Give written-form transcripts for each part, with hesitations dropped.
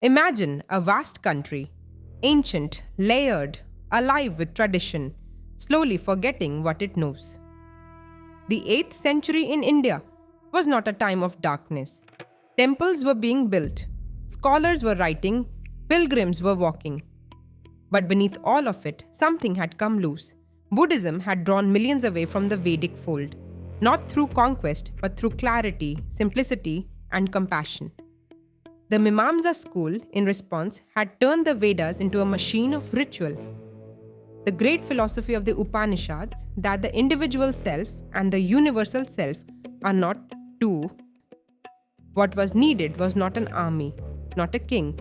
Imagine a vast country, ancient, layered, alive with tradition, slowly forgetting what it knows. The 8th century in India was not a time of darkness. Temples were being built, scholars were writing, pilgrims were walking. But beneath all of it, something had come loose. Buddhism had drawn millions away from the Vedic fold, not through conquest, but through clarity, simplicity, and compassion. The Mimamsa school, in response, had turned the Vedas into a machine of ritual. The great philosophy of the Upanishads, that the individual self and the universal self are not two. What was needed was not an army, not a king.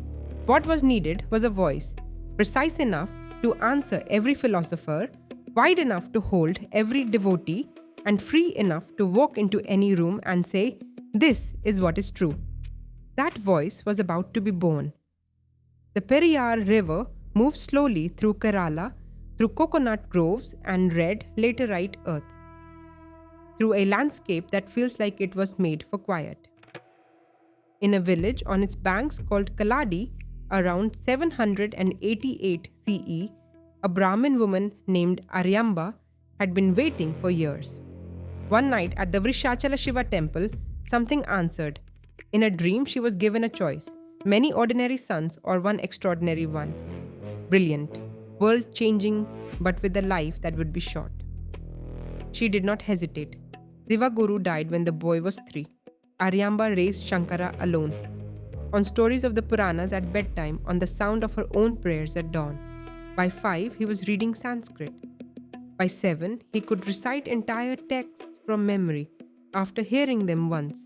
What was needed was a voice, precise enough to answer every philosopher, wide enough to hold every devotee, and free enough to walk into any room and say, "This is what is true." That voice was about to be born. The Periyar River moved slowly through Kerala, through coconut groves and red laterite earth, through a landscape that feels like it was made for quiet. In a village on its banks called Kaladi, around 788 CE, a Brahmin woman named Aryamba had been waiting for years. One night at the Vrishachala Shiva temple, something answered. In a dream, she was given a choice: many ordinary sons or one extraordinary one. Brilliant, world changing, but with a life that would be short. She did not hesitate. Guru died when the boy was 3. Aryamba raised Shankara alone. On stories of the Puranas at bedtime, on the sound of her own prayers at dawn. By 5, he was reading Sanskrit. By 7, he could recite entire texts from memory after hearing them once.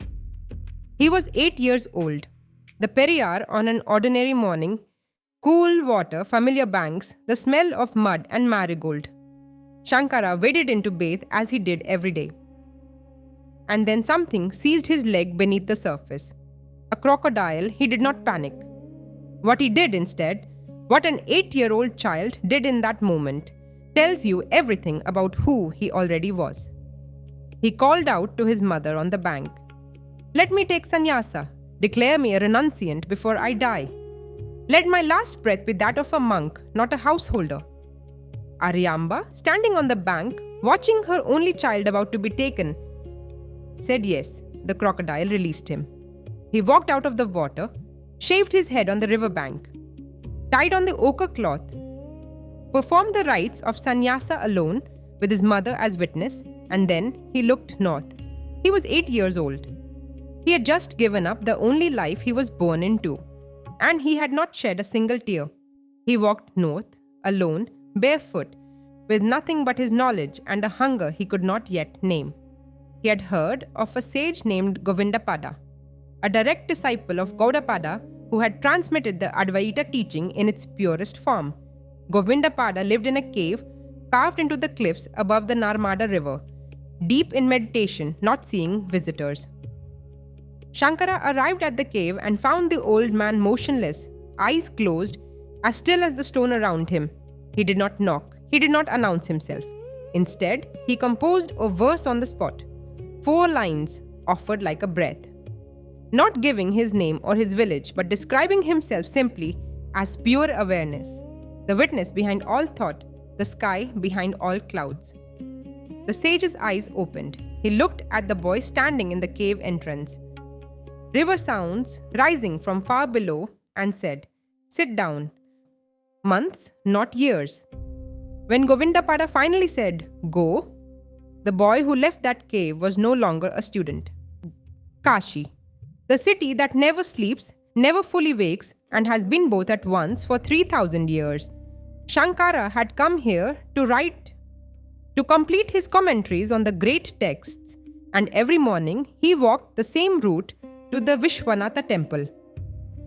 He was 8 years old. The Periyar on an ordinary morning, cool water, familiar banks, the smell of mud and marigold. Shankara waded in to bathe as he did every day. And then something seized his leg beneath the surface. A crocodile. He did not panic. What he did instead, what an 8-year-old child did in that moment, tells you everything about who he already was. He called out to his mother on the bank, "Let me take sannyasa. Declare me a renunciant before I die. Let my last breath be that of a monk, not a householder." Aryamba, standing on the bank, watching her only child about to be taken, said yes. The crocodile released him. He walked out of the water, shaved his head on the river bank, tied on the ochre cloth, performed the rites of sannyasa alone with his mother as witness, and then he looked north. He was 8 years old. He had just given up the only life he was born into, and he had not shed a single tear. He walked north, alone, barefoot, with nothing but his knowledge and a hunger he could not yet name. He had heard of a sage named Govindapada, a direct disciple of Gaudapada who had transmitted the Advaita teaching in its purest form. Govindapada lived in a cave carved into the cliffs above the Narmada river, deep in meditation, not seeing visitors. Shankara arrived at the cave and found the old man motionless, eyes closed, as still as the stone around him. He did not knock. He did not announce himself. Instead, he composed a verse on the spot. 4 lines, offered like a breath. Not giving his name or his village, but describing himself simply as pure awareness, the witness behind all thought, the sky behind all clouds. The sage's eyes opened. He looked at the boy standing in the cave entrance. River sounds rising from far below, and said, "Sit down." Months, not years. When Govindapada finally said, "Go," the boy who left that cave was no longer a student. Kashi, the city that never sleeps, never fully wakes, and has been both at once for 3,000 years. Shankara had come here to complete his commentaries on the great texts, and every morning he walked the same route to the Vishwanatha temple.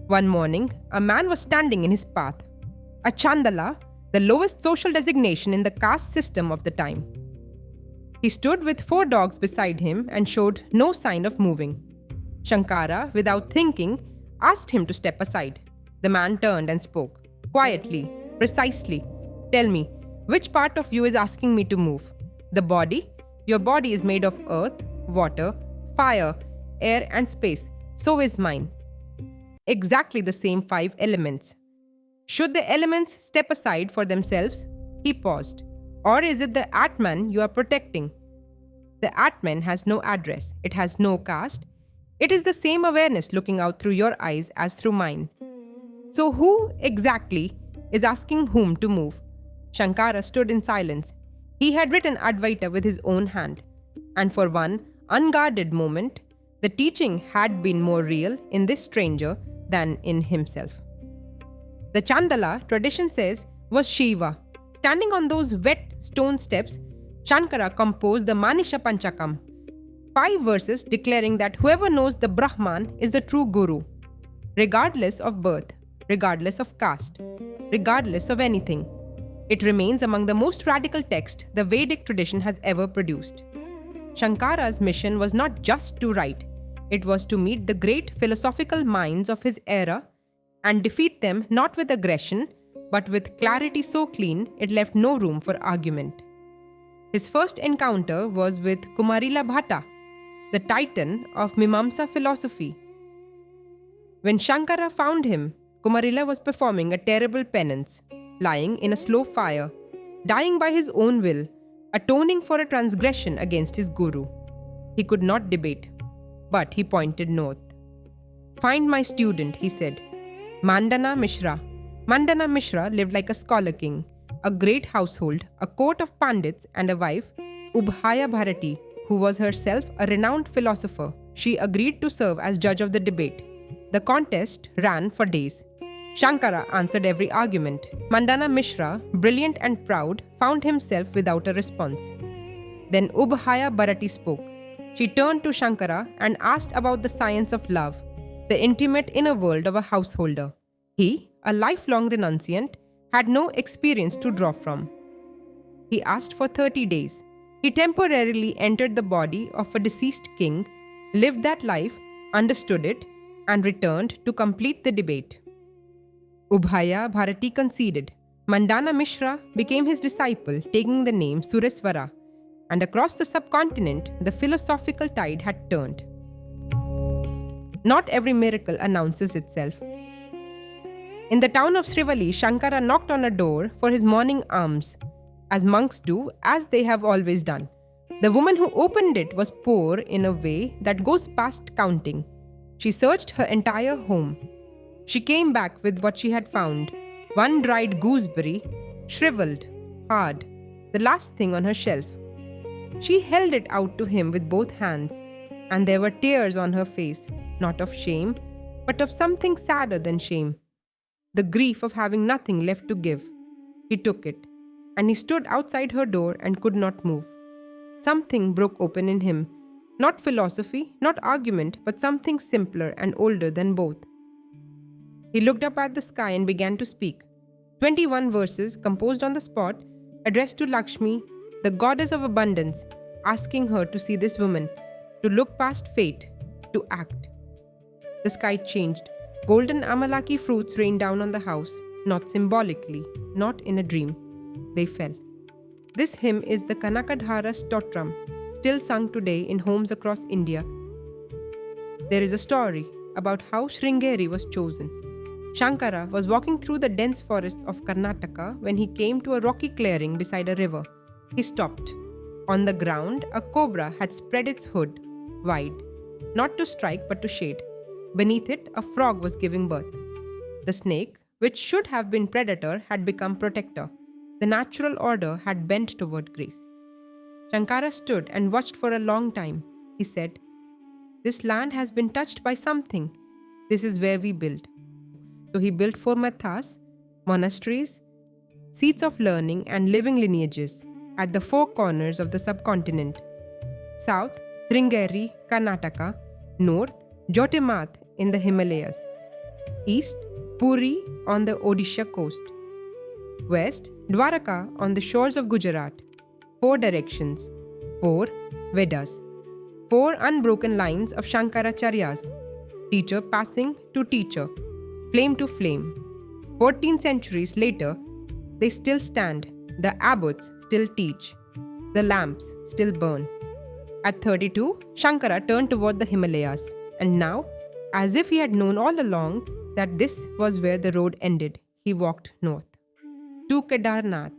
One morning, a man was standing in his path, a Chandala, the lowest social designation in the caste system of the time. He stood with 4 dogs beside him and showed no sign of moving. Shankara, without thinking, asked him to step aside. The man turned and spoke, quietly, precisely. "Tell me, which part of you is asking me to move? The body? Your body is made of earth, water, fire, air, and space. So is mine. exactly the same five elements. Should the elements step aside for themselves? He paused. Or is it the Atman you are protecting? The Atman has no address, it has no caste. It is the same awareness looking out through your eyes as through mine. So, who exactly is asking whom to move? Shankara stood in silence. He had written Advaita with his own hand, and for one unguarded moment, the teaching had been more real in this stranger than in himself. The Chandala, tradition says, was Shiva. Standing on those wet stone steps, Shankara composed the Manisha Panchakam, 5 verses declaring that whoever knows the Brahman is the true Guru, regardless of birth, regardless of caste, regardless of anything. It remains among the most radical texts the Vedic tradition has ever produced. Shankara's mission was not just to write, it was to meet the great philosophical minds of his era and defeat them not with aggression, but with clarity so clean it left no room for argument. His first encounter was with Kumarila Bhatta, the titan of Mimamsa philosophy. When Shankara found him, Kumarila was performing a terrible penance, lying in a slow fire, dying by his own will, atoning for a transgression against his guru. He could not debate, but he pointed north. Find my student, he said, Mandana Mishra. Mandana Mishra lived like a scholar king, a great household, a court of pandits, and a wife, Ubhaya Bharati, who was herself a renowned philosopher. She agreed to serve as judge of the debate. The contest ran for days. Shankara answered every argument. Mandana Mishra, brilliant and proud, found himself without a response. Then Ubhaya Bharati spoke. She turned to Shankara and asked about the science of love, the intimate inner world of a householder. He, a lifelong renunciant, had no experience to draw from. He asked for 30 days. He temporarily entered the body of a deceased king, lived that life, understood it, and returned to complete the debate. Ubhaya Bharati conceded. Mandana Mishra became his disciple, taking the name Sureswara, and across the subcontinent, the philosophical tide had turned. Not every miracle announces itself. In the town of Srivali, Shankara knocked on a door for his morning alms, as monks do, as they have always done. The woman who opened it was poor in a way that goes past counting. She searched her entire home. She came back with what she had found: one dried gooseberry, shriveled, hard, the last thing on her shelf. She held it out to him with both hands, and there were tears on her face, not of shame, but of something sadder than shame. The grief of having nothing left to give. He took it, and he stood outside her door and could not move. Something broke open in him. Not philosophy, not argument, but something simpler and older than both. He looked up at the sky and began to speak. 21 verses composed on the spot, addressed to Lakshmi, the goddess of abundance, asking her to see this woman, to look past fate, to act. The sky changed. Golden Amalaki fruits rained down on the house, not symbolically, not in a dream. They fell. This hymn is the Kanakadhara Stotram, still sung today in homes across India. There is a story about how Sringeri was chosen. Shankara was walking through the dense forests of Karnataka when he came to a rocky clearing beside a river. He stopped. On the ground, a cobra had spread its hood wide, not to strike but to shade. Beneath it, a frog was giving birth. The snake, which should have been predator, had become protector. The natural order had bent toward grace. Shankara stood and watched for a long time. He said, "This land has been touched by something. This is where we build." So he built 4 mathas, monasteries, seats of learning and living lineages at the 4 corners of the subcontinent. South, Sringeri, Karnataka. North, Jyotirmath in the Himalayas. East, Puri on the Odisha coast. West, Dwaraka on the shores of Gujarat. 4 directions. 4 Vedas. 4 unbroken lines of Shankaracharyas. Teacher passing to teacher. Flame to flame. 14 centuries later, they still stand. The abbots still teach. The lamps still burn. At 32, Shankara turned toward the Himalayas. And now, As if he had known all along that this was where the road ended, he walked north to Kedarnath,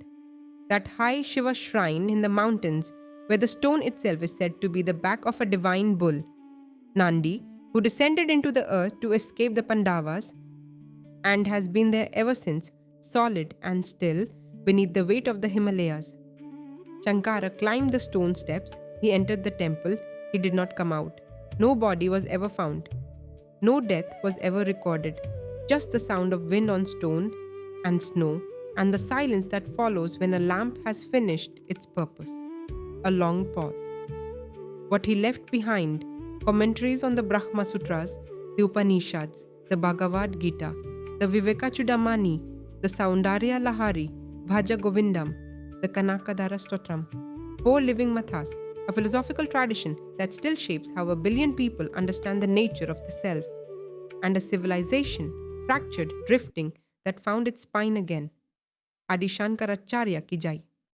that high Shiva shrine in the mountains where the stone itself is said to be the back of a divine bull, Nandi, who descended into the earth to escape the Pandavas and has been there ever since, solid and still beneath the weight of the Himalayas. Shankara climbed the stone steps. He entered the temple. He did not come out. No body was ever found. No death was ever recorded. Just the sound of wind on stone and snow, and the silence that follows when a lamp has finished its purpose. A long pause. What he left behind: commentaries on the Brahma Sutras, the Upanishads, the Bhagavad Gita, the Vivekachudamani, the Saundarya Lahari, Bhaja Govindam, the Kanakadara Stotram. Four living mathas, a philosophical tradition that still shapes how a billion people understand the nature of the self, and a civilization, fractured, drifting, that found its spine again. Adi Shankaracharya ki jai.